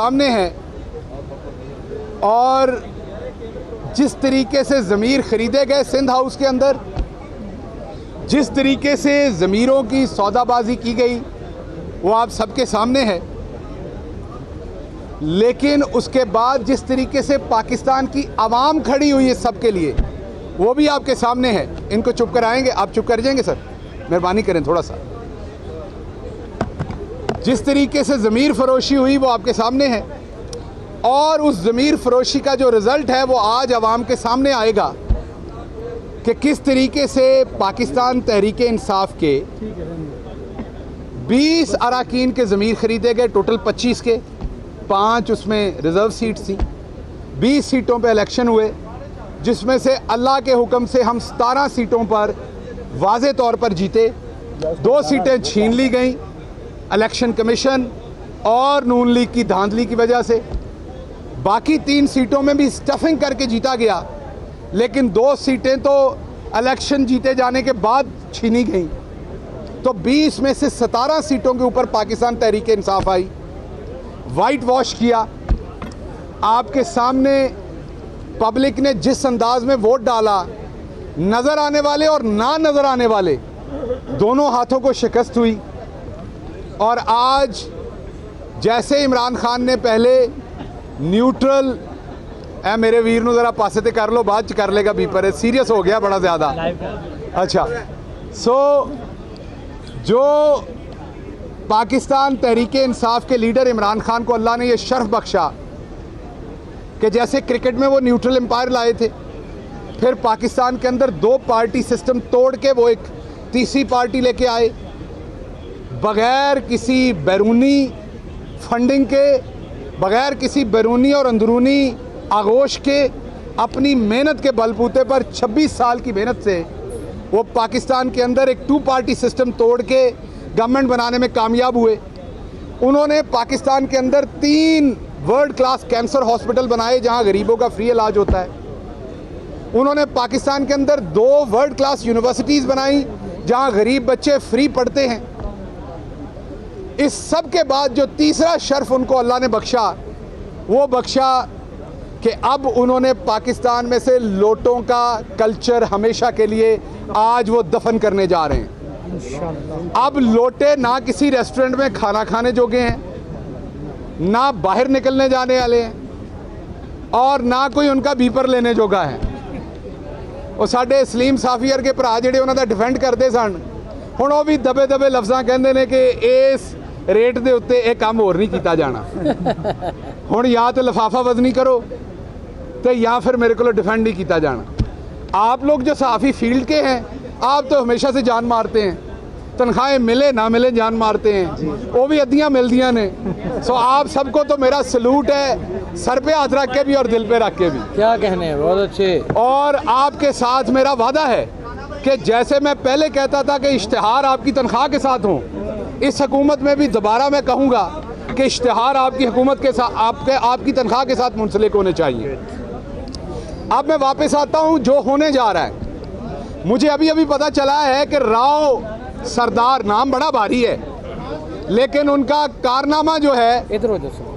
सामने है और जिस तरीके से ज़मीर ख़रीदे गए सिंध हाउस के अंदर, जिस तरीके से ज़मीरों की सौदाबाजी की गई वो आप सबके सामने है। लेकिन उसके बाद जिस तरीके से पाकिस्तान की आवाम खड़ी हुई है सबके लिए, वो भी आपके सामने है। इनको चुप कराएंगे? आप चुप कर जाएंगे सर? मेहरबानी करें थोड़ा सा। जिस तरीके से ज़मीर फरोशी हुई वो आपके सामने है और उस ज़मीर फरोशी का जो रिज़ल्ट है वो आज आवाम के सामने आएगा कि किस तरीके से पाकिस्तान तहरीक इंसाफ के 20 अराकीन के ज़मीर ख़रीदे गए, टोटल 25 के, 5 उसमें रिज़र्व सीट्स थी। 20 सीटों पे इलेक्शन हुए जिसमें से अल्लाह के हुक्म से हम 17 सीटों पर वाज़े तौर पर जीते। 2 सीटें छीन ली गईं इलेक्शन कमीशन और नून लीग की धांधली की वजह से। बाकी 3 सीटों में भी स्टफिंग करके जीता गया, लेकिन 2 सीटें तो इलेक्शन जीते जाने के बाद छीनी गईं। तो 20 में से 17 सीटों के ऊपर पाकिस्तान तहरीक इंसाफ आई, वाइट वॉश किया। आपके सामने पब्लिक ने जिस अंदाज में वोट डाला, नज़र आने वाले और ना नज़र आने वाले दोनों हाथों को शिकस्त हुई। और आज जैसे इमरान खान ने पहले न्यूट्रल, मेरे वीर नूं ज़रा पासे ते कर लो, बाद च कर लेगा बीपर है, सीरियस हो गया बड़ा ज़्यादा। अच्छा, जो पाकिस्तान तहरीक इंसाफ के लीडर इमरान खान को अल्लाह ने यह शर्फ बख्शा कि जैसे क्रिकेट में वो न्यूट्रल एम्पायर लाए थे, फिर पाकिस्तान के अंदर 2 पार्टी सिस्टम तोड़ के वो एक तीसरी पार्टी लेके आए, बग़ैर किसी बैरूनी फंडिंग के, बग़ैर किसी बैरूनी और अंदरूनी आगोश के, अपनी मेहनत के बलबूते पर 26 साल की मेहनत से वो पाकिस्तान के अंदर एक 2 पार्टी सिस्टम तोड़ के गवर्नमेंट बनाने में कामयाब हुए। उन्होंने पाकिस्तान के अंदर 3 वर्ल्ड क्लास कैंसर हॉस्पिटल बनाए जहां गरीबों का फ्री इलाज होता है। उन्होंने पाकिस्तान के अंदर 2 वर्ल्ड क्लास यूनिवर्सिटीज़ बनाई जहां गरीब बच्चे फ्री पढ़ते हैं। इस सब के बाद जो तीसरा शर्फ उनको अल्लाह ने बख्शा, वो बख्शा कि अब उन्होंने पाकिस्तान में से लोटों का कल्चर हमेशा के लिए आज वो दफन करने जा रहे हैं। अब लोटे ना किसी रेस्टोरेंट में खाना खाने जोगे हैं, ना बाहर निकलने जाने वाले हैं और ना कोई उनका बीपर लेने जोगा है। और साडे सलीम साफियर के भरा जिहड़े उन्हां दा डिफेंड करते सन, हुण वो भी दबे दबे लफ्ज़ां कहंदे ने कि इस रेट दे उत्ते ये काम होर नहीं किया जाना। हुण या तो लिफाफा वजनी करो तो या फिर मेरे को डिफेंड नहीं किया जाना। आप लोग जो सहाफ़ी फील्ड के हैं, आप तो हमेशा से जान मारते हैं, तनख्वाहें मिले ना मिले जान मारते हैं, वो भी अद्धियाँ मिलदियाँ ने। सो आप सबको तो मेरा सलूट है, सर पे हाथ रख के भी और दिल पे रख के भी। क्या कहने हैं, बहुत अच्छे। और आपके साथ मेरा वादा है कि जैसे मैं पहले कहता था कि इश्तिहार आपकी तनख्वाह के साथ हों, इस हुकूमत में भी दोबारा मैं कहूँगा कि इश्तिहार आपकी हुकूमत के साथ, आपकी तनख्वाह के साथ मुंसलिक होने चाहिए। अब मैं वापस आता हूँ जो होने जा रहा है। मुझे अभी अभी पता चला है कि राव सरदार, नाम बड़ा भारी है लेकिन उनका कारनामा जो है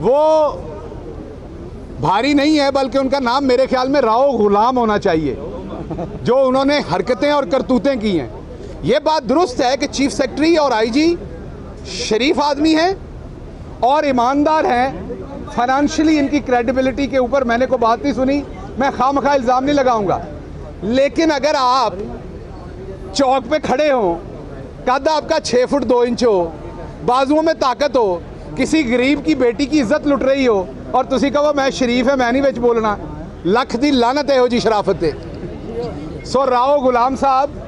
वो भारी नहीं है, बल्कि उनका नाम मेरे ख्याल में राव गुलाम होना चाहिए। जो उन्होंने हरकतें और करतूतें की हैं, ये बात दुरुस्त है कि चीफ सेक्रेटरी और आईजी शरीफ आदमी हैं और ईमानदार हैं। फाइनेंशियली इनकी क्रेडिबिलिटी के ऊपर मैंने कोई बात नहीं सुनी, मैं खामखा इल्ज़ाम नहीं लगाऊंगा। लेकिन अगर आप चौक पे खड़े हों, कद आपका 6 फुट 2 इंच हो, बाजुओं में ताकत हो, किसी गरीब की बेटी की इज्जत लुट रही हो और तुसी कहो मैं शरीफ है, मैं नहीं विच बोलना, लख दी लानत है हो जी शराफत है। सो राव गुलाम साहब,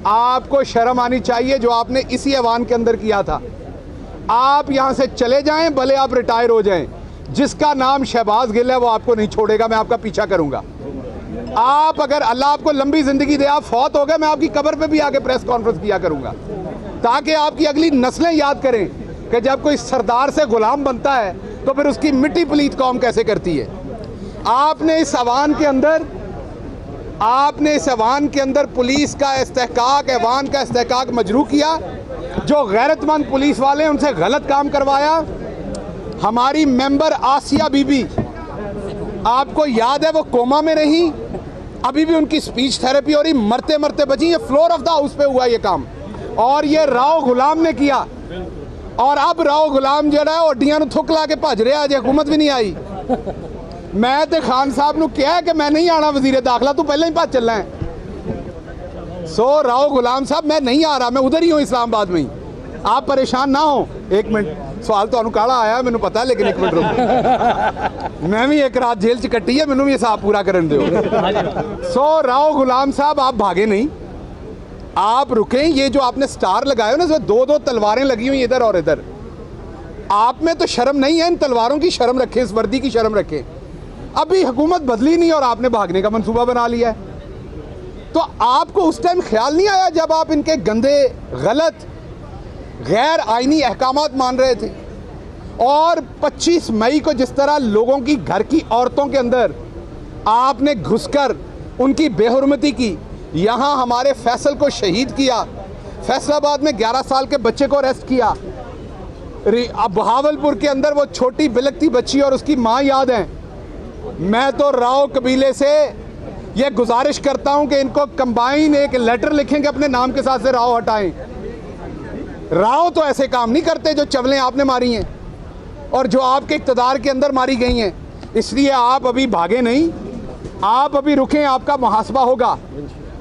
आपको शर्म आनी चाहिए जो आपने इसी ऐवान के अंदर किया था। आप यहाँ से चले जाएं, भले आप रिटायर हो जाएं, जिसका नाम शहबाज गिल है वो आपको नहीं छोड़ेगा, मैं आपका पीछा करूँगा। आप अगर अल्लाह आपको लंबी ज़िंदगी दे, आप फौत हो गए, मैं आपकी कब्र पे भी आके प्रेस कॉन्फ्रेंस किया करूँगा ताकि आपकी अगली नस्लें याद करें कि जब कोई सरदार से गुलाम बनता है तो फिर उसकी मिट्टी पलीत कौम कैसे करती है। आपने इस ऐवान के अंदर पुलिस का इस्तेहकाक, ऐवान का इस्तेहकाक मजरू किया। जो गैरतमंद पुलिस वाले उनसे गलत काम करवाया, हमारी मेंबर आसिया बीबी, आपको याद है वो कोमा में रही, अभी भी उनकी स्पीच थेरेपी हो रही, मरते मरते बची। ये फ्लोर ऑफ द हाउस पे हुआ ये काम, और ये राव गुलाम ने किया। और अब राव गुलाम जो है हड्डियां थुक ला के भज रहा, अजे हुकूमत भी नहीं आई। मैं तो खान साहब ने कहा कि मैं नहीं आना वजीर दाखिला, तू पहले ही भज चलना है। सो राव गुलाम साहब मैं नहीं आ रहा, मैं उधर ही हूँ इस्लामाबाद में ही, आप परेशान ना हो। एक मिनट, सवाल तो काला आया मैंने पता, लेकिन एक मिनट रुको, मैं भी एक रात जेल च कट्टी है, मैनू भी हिसाब पूरा करन दो। सो राव गुलाम साहब आप भागे नहीं, आप रुकें। ये जो आपने स्टार लगाए हो ना, इसमें दो दो तलवारें लगी हुई इधर और इधर, आप में तो शर्म नहीं है। इन तलवारों की शर्म रखें, इस वर्दी की शर्म रखें। अभी हुकूमत बदली नहीं और आपने भागने का मंसूबा बना लिया है। तो आपको उस टाइम ख्याल नहीं आया जब आप इनके गंदे, गलत, गैर आईनी अहकामात मान रहे थे? और 25 मई को जिस तरह लोगों की घर की औरतों के अंदर आपने घुसकर उनकी बेहुरमती की, यहाँ हमारे फैसल को शहीद किया, फैसलाबाद में 11 साल के बच्चे को अरेस्ट किया, बहावलपुर के अंदर वो छोटी बिलकती बच्ची और उसकी माँ याद है। मैं तो राव कबीले से ये गुजारिश करता हूं कि इनको कंबाइन एक लेटर लिखेंगे अपने नाम के साथ से राव हटाएं। राव तो ऐसे काम नहीं करते जो चवलें आपने मारी हैं और जो आपके इक़्तिदार के अंदर मारी गई हैं। इसलिए आप अभी भागे नहीं, आप अभी रुकें, आपका मुहासबा होगा।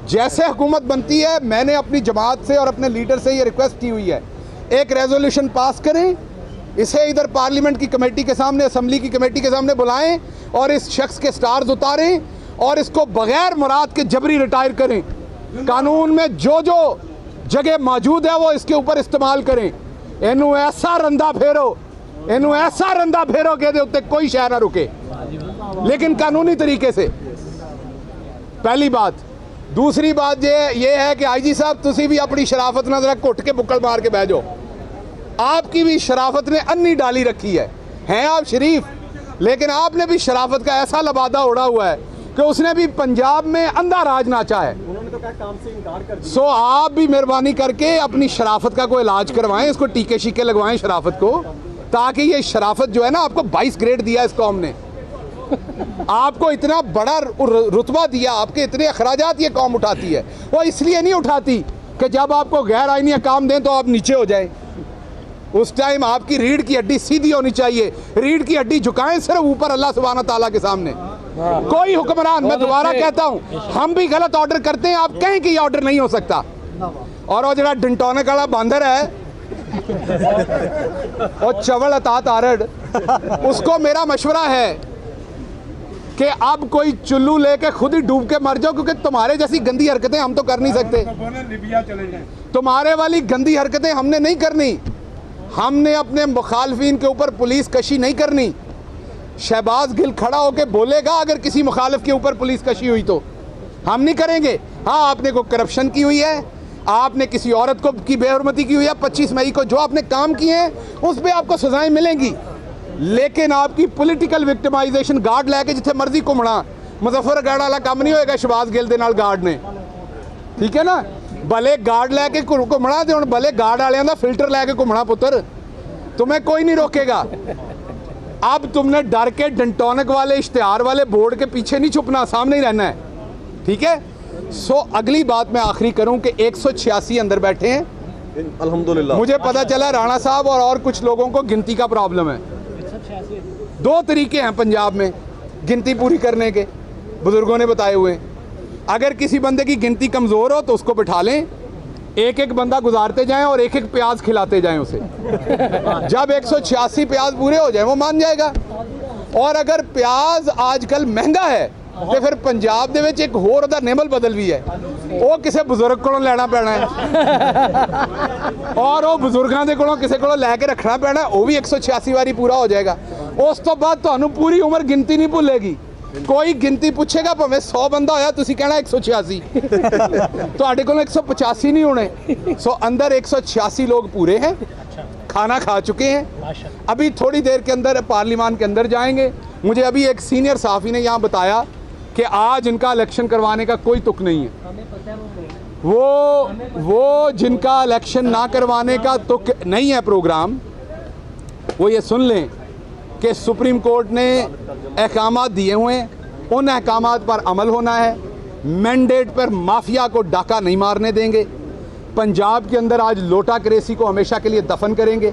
जैसे हुकूमत बनती है, मैंने अपनी जमात से और अपने लीडर से ये रिक्वेस्ट की हुई है, एक रेजोल्यूशन पास करें, इसे इधर पार्लियामेंट की कमेटी के सामने, असम्बली की कमेटी के सामने बुलाएं और इस शख्स के स्टार्स उतारें और इसको बगैर मुराद के जबरी रिटायर करें। कानून में जो जो जगह मौजूद है वो इसके ऊपर इस्तेमाल करें। इनू ऐसा रंदा फेरो, इनू ऐसा रंदा फेरो कि दे उत्ते कोई शह ना रुके, लेकिन कानूनी तरीके से। पहली बात। दूसरी बात ये है कि आईजी साहब तुसी भी अपनी शराफत ना जरा घुट के बुक्कल मार के बह जाओ। आपकी भी शराफत ने अन्नी डाली रखी है आप शरीफ, लेकिन आपने भी शराफत का ऐसा लबादा उड़ा हुआ है कि उसने भी पंजाब में अंधा राज नाचा है। उन्होंने तो कहा काम से इनकार कर दिया। सो आप भी मेहरबानी करके अपनी शराफत का कोई इलाज करवाएं, इसको टीके शीके लगवाएं शराफत को, ताकि ये शराफत जो है ना, आपको 22 ग्रेड दिया इस कौम ने, आपको इतना बड़ा रुतबा दिया, आपके इतने अखराजात ये कौम उठाती है। वो इसलिए नहीं उठाती कि जब आपको गैर आईनी काम दें तो आप नीचे हो जाएं। उस टाइम आपकी रीढ़ की हड्डी सीधी होनी चाहिए, रीढ़ की हड्डी झुकाएं सिर्फ ऊपर अल्लाह सुब्हाना ताला के सामने। कोई हुक्मरान, मैं दोबारा कहता हूं, हम भी गलत ऑर्डर करते हैं, आप कहें कि ये ऑर्डर नहीं हो सकता। और वो जरा डंटोने वाला बांदर है और चवल अतात आरड, उसको मेरा मशवरा है कि अब कोई चुल्लू लेके खुद ही डूब के मर जाओ, क्योंकि तुम्हारे जैसी गंदी हरकतें हम तो कर नहीं सकते। तुम्हारे वाली गंदी हरकतें हमने नहीं करनी। हमने अपने मुखालफिन के ऊपर पुलिस कशी नहीं करनी। शहबाज गिल खड़ा होकर बोलेगा अगर किसी मुखालिफ के ऊपर पुलिस कशी हुई तो हम नहीं करेंगे। हाँ, आपने को करप्शन की हुई है, आपने किसी औरत को की बेहुरमती की हुई है, 25 मई को जो आपने काम किए हैं उस पर आपको सजाएं मिलेंगी, लेकिन आपकी पॉलिटिकल विक्टिमाइजेशन गार्ड लैके जिथे मर्जी घूमना, मुजफ्फरगढ़ वाला काम नहीं होएगा शहबाज गिल दे नाल गार्ड ने, ठीक है ना। भले गार्ड लैके घूमना तो हुण भले गार्ड वालियां दा फिल्टर लैके घूमना पुत्र, तुम्हें कोई नहीं रोकेगा। अब तुमने डर के डंटोनिक वाले इश्तिहार वाले बोर्ड के पीछे नहीं छुपना, सामने ही रहना है, ठीक है। सो अगली बात मैं आखिरी करूं कि 186 अंदर बैठे हैं अल्हम्दुलिल्लाह। मुझे पता चला राणा साहब और कुछ लोगों को गिनती का प्रॉब्लम है। 2 तरीके हैं पंजाब में गिनती पूरी करने के, बुजुर्गों ने बताए हुए। अगर किसी बंदे की गिनती कमज़ोर हो तो उसको बिठा लें, एक एक बंदा गुजारते जाएं और एक एक प्याज खिलाते जाएं उसे। जब 186 प्याज पूरे हो जाएं वो मान जाएगा। और अगर प्याज आजकल महंगा है तो फिर पंजाब दे विच एक होर दा नेमल बदल भी है, वो किसी बुजुर्ग को लेना पैना है और वो बुजुर्गों के कोलों किसी को लैके रखना पैना, वो भी 186 बारी पूरा हो जाएगा। उस तो बाद तुहानू पूरी उम्र गिनती नहीं भुलेगी। कोई गिनती पूछेगा भावें 100 बंदा होया, तुसी कहना 186, तुहाडे कोल 185 नहीं होने। सो अंदर 186 लोग पूरे हैं, खाना खा चुके हैं, अभी थोड़ी देर के अंदर पार्लियामान के अंदर जाएंगे। मुझे अभी एक सीनियर सहाफ़ी ने यहाँ बताया कि आज इनका इलेक्शन करवाने का कोई तुक नहीं है। वो जिनका इलेक्शन ना करवाने का तुक नहीं है प्रोग्राम, वो ये सुन लें कि सुप्रीम कोर्ट ने अहकामात दिए हुए हैं, उन अहकामात पर अमल होना है। मैंडेट पर माफिया को डाका नहीं मारने देंगे। पंजाब के अंदर आज लोटा क्रेसी को हमेशा के लिए दफन करेंगे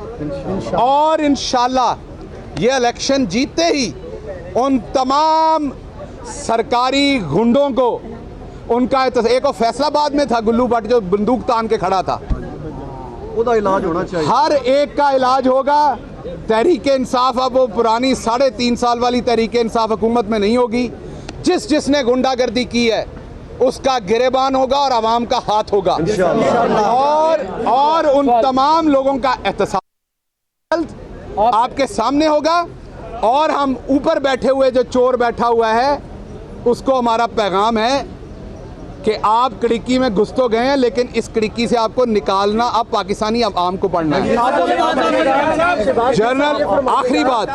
और इंशाल्लाह ये इलेक्शन जीतते ही उन तमाम सरकारी गुंडों को उनका एक और फैसलाबाद में था गुल्लू भट्ट जो बंदूक तान के खड़ा था, उसका इलाज होना चाहिए। हर एक का इलाज होगा। तहरीक इंसाफ अब वो पुरानी 3.5 साल वाली तहरीक इंसाफ हुकूमत में नहीं होगी। जिसने गुंडागर्दी की है उसका गिरेबान होगा और आवाम का हाथ होगा और उन तमाम लोगों का एहतसाब आपके सामने होगा। और हम ऊपर बैठे हुए जो चोर बैठा हुआ है उसको हमारा पैगाम है कि आप कड़िक्की में घुस तो गए हैं, लेकिन इस कड़िक्की से आपको निकालना अब पाकिस्तानी आवाम को पढ़ना है। जनरल आखिरी बात,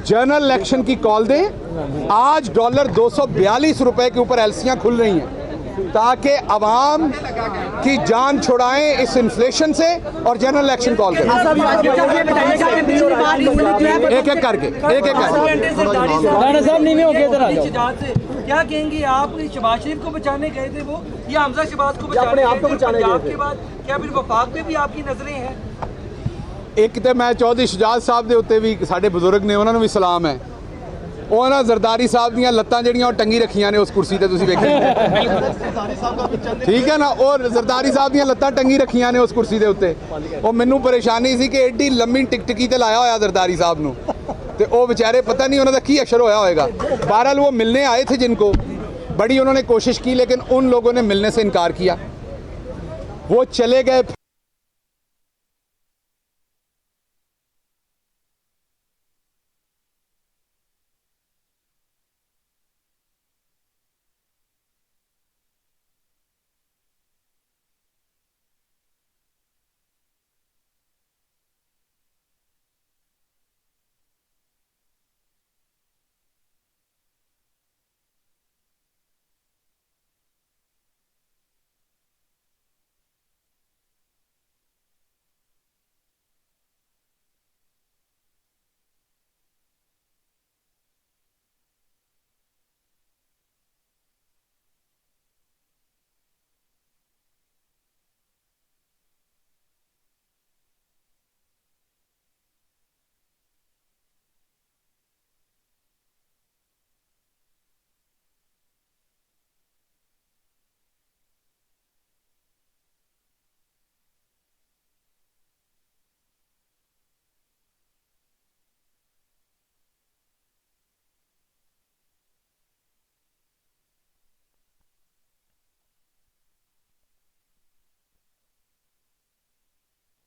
जनरल इलेक्शन की कॉल दें। आज डॉलर 242 रुपए के ऊपर एलसियां खुल रही हैं ताकि आवाम की जान छुड़ाएं इस इन्फ्लेशन से और जनरल इलेक्शन कॉल करें। एक एक करके क्या कहेंगे आप? शहबाज शरीफ को बचाने गए थे वो, या हमजा शहबाज को बचाने गए थे? बाद क्या फिर वफाक में भी आपकी नजरें हैं? एक तो मैं चौधरी शुजात साहब के उत्ते भी साडे बुजुर्ग ने उन्होंने भी सलाम है। ਉਹਨਾਂ ਜ਼ਰਦਾਰੀ ਸਾਹਿਬ ਦੀਆਂ ਲੱਤਾਂ ਜਿਹੜੀਆਂ ਉਹ ਟੰਗੀ ਰੱਖੀਆਂ ਨੇ ਉਸ ਕੁਰਸੀ ਤੇ ਤੁਸੀਂ ਵੇਖਿਆ ਠੀਕ ਹੈ ਨਾ। ਔਰ ਜ਼ਰਦਾਰੀ ਸਾਹਿਬ ਦੀਆਂ ਲੱਤਾਂ ਟੰਗੀ ਰੱਖੀਆਂ ਨੇ ਉਸ ਕੁਰਸੀ ਦੇ ਉੱਤੇ। ਉਹ ਮੈਨੂੰ ਪਰੇਸ਼ਾਨੀ ਸੀ ਕਿ ਐਡੀ ਲੰਮੀ ਟਿਕਟਕੀ ਤੇ ਲਾਇਆ ਹੋਇਆ ਜ਼ਰਦਾਰੀ ਸਾਹਿਬ ਨੂੰ ਤੇ ਉਹ ਵਿਚਾਰੇ ਪਤਾ नहीं ਉਹਨਾਂ ਦਾ ਕੀ ਅਸ਼ਰ ਹੋਇਆ होएगा। बहरहाल वो मिलने आए थे जिनको बड़ी उन्होंने कोशिश की, लेकिन उन लोगों ने मिलने से इनकार किया, वो चले गए।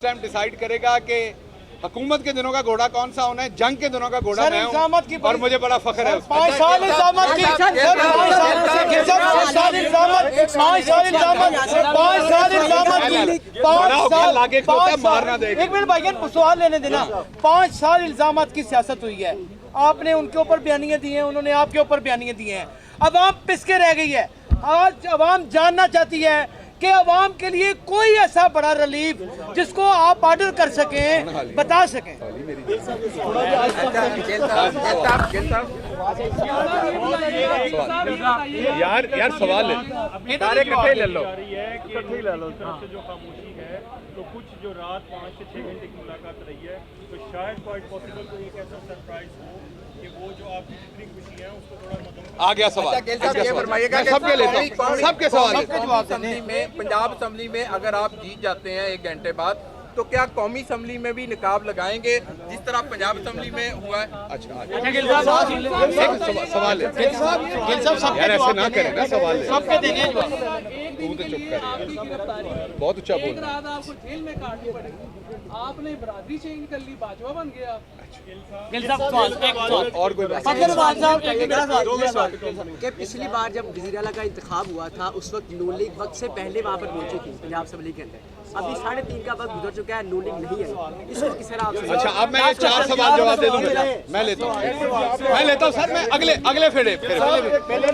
टाइम डिसाइड करेगा कि हुकूमत के दिनों का घोड़ा कौन सा होना है, जंग के दिनों का घोड़ा मैं हूं और मुझे बड़ा फख्र है। 5 साल इल्जामत की, 1 मिनट भाईजान सवाल लेने देना। 5 साल इल्जामत की सियासत हुई है, आपने उनके ऊपर बयानियां दी हैं, उन्होंने आपके ऊपर बयानियां दी हैं। अवाम पिसके रह गई है। आज अवाम जानना चाहती है कि अवाम के लिए कोई ऐसा बड़ा रिलीफ जिसको आप ऑर्डर कर सकें, बता सकें। यार सवाल है, सारे इकट्ठे ले लो। जो खामोशी है तो कुछ जो रात 5 से 6 घंटे की मुलाकात रही है, तो शायद क्वाइट पॉसिबल कोई एक ऐसा सरप्राइज हो कि वो जो आपकी जितनी खुशी है उसको थोड़ा आ गया सवाल। सबके लेता हूं, सबके सवाल पंजाब असम्बली में अगर आप जीत जाते हैं 1 घंटे बाद, तो क्या कौमी असम्बली में भी निकाब लगाएंगे जिस तरह पंजाब असम्बली में हुआ है? अच्छा सवाल है यार, ऐसे ना करें ना, सवाल है सबके देंगे। तू तो चुप कर, बहुत ऊंचा बोल। रात आपको जेल में काटनी पड़ेगी, आपने बरादरी चेंज कर ली, बाजवा बन गया। और कोई बात कि पिछली बार जब वज़ीर-ए-आला का इंतखाब हुआ था उस वक्त नून लीग वक्त से पहले वहाँ पर पहुंची थी पंजाब असम्बली के अंदर। अभी 3.5 का वक्त गुजर चुका है, नून लीग नहीं है, इसको किस तरह आप? अच्छा, अब मैं ये 4 सवाल जवाब दे दूंगा। मैं लेता हूँ सर, मैं अगले फेरे।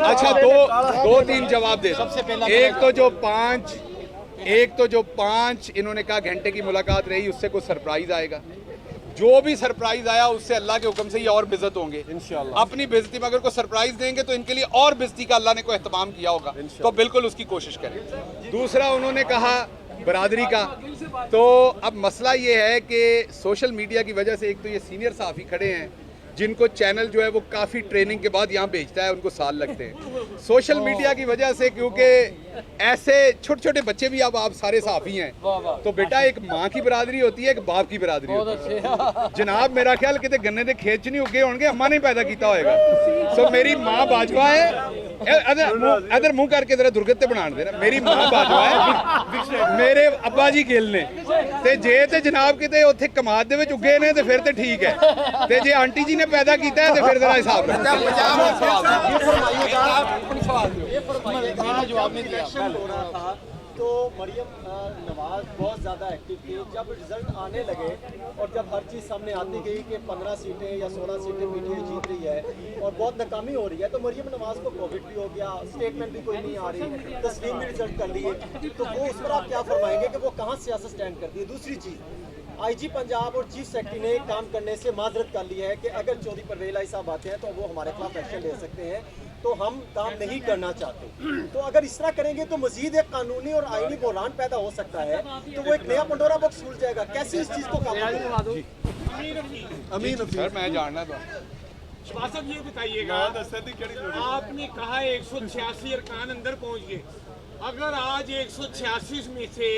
अच्छा, 2-3 जवाब दे। एक तो जो 5 इन्होंने कहा घंटे की मुलाकात रही, उससे कोई सरप्राइज आएगा। जो भी सरप्राइज आया उससे अल्लाह के हुक्म से ये और बेइज्जत होंगे इंशाल्लाह। अपनी बेइज्जती में अगर कोई सरप्राइज देंगे तो इनके लिए और बेइज्जती का अल्लाह ने कोई एहतमाम किया होगा, तो बिल्कुल उसकी कोशिश करें। दूसरा उन्होंने कहा बरादरी का, तो अब मसला ये है कि सोशल मीडिया की वजह से एक तो ये सीनियर सहाफ़ी खड़े हैं जिनको चैनल जो है वो काफ़ी ट्रेनिंग के बाद यहाँ भेजता है, उनको साल लगते हैं। सोशल मीडिया की वजह से क्योंकि ऐसे छोटे छोटे बच्चे भी अब आप सारे सहाफ़ी हैं, तो बेटा एक माँ की बरादरी होती है, एक बाप की बरादरी होती है। जनाब मेरा ख्याल कितने गन्ने के खेत च नहीं उगे होंगे, अम्मा ने पैदा किया होएगा। सो मेरी माँ बाजवा है, इधर मुंह करके जरा दुर्गत बना देना, मेरी माँ बाजवा है, मेरे अब्बा जी गिल ने, ते जे ते जनाब किते उत्थे कमाद दे विच उगे ने ते फिर ते ठीक है, ते जे आंटी जी ने पैदा किया है तो फिर जरा हिसाब हो रहा था तो मरियम नवाज बहुत ज़्यादा एक्टिव थी। जब रिजल्ट आने लगे और जब हर चीज़ सामने आती गई कि 15 सीटें या 16 सीटें पीटीआई जीत रही है और बहुत नाकामी हो रही है, तो मरियम नवाज को कोविड भी हो गया, स्टेटमेंट भी कोई नहीं आ रही, तस्लीम भी रिजल्ट कर लिए, तो वो उस पर आप क्या फरमाएंगे कि वो कहाँ सियासत स्टैंड करती है? दूसरी चीज़, आईजी पंजाब और चीफ सेक्रेटरी ने काम करने से माजरत कर ली है कि अगर चौधरी परवेज इलाही साहब आते हैं तो वो हमारे खिलाफ एक्शन ले सकते हैं, तो हम काम नहीं करना चाहते। तो अगर इस तरह करेंगे तो मजीद एक कानूनी और आईनी बहरान पैदा हो सकता है, तो वो एक नया पंडोरा बॉक्स खुल जाएगा। कैसे इस चीज़ को अमीन सर मैं जानना था साहब ये बताइएगा, आपने कहा 186 अरकान अंदर पहुंच गए, अगर आज 186 में से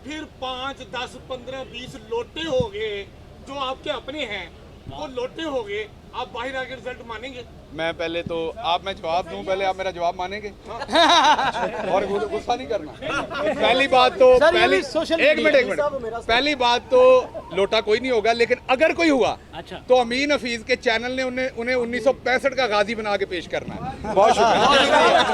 फिर 5, 10, 15, 20 लोटे हो गए जो आपके अपने हैं, वो लोटे हो गए, आप बाहर आके रिजल्ट मानेंगे? मैं पहले तो आप मैं जवाब दूं, पहले आप मेरा जवाब मानेंगे और गुस्सा नहीं करना। पहली बात तो एक मिनट पहली बात तो लोटा कोई नहीं होगा, लेकिन अगर कोई हुआ तो अमीन हफीज के चैनल ने उन्हें 1965 का गाजी बना के पेश करना है। बहुत शुक्रिया।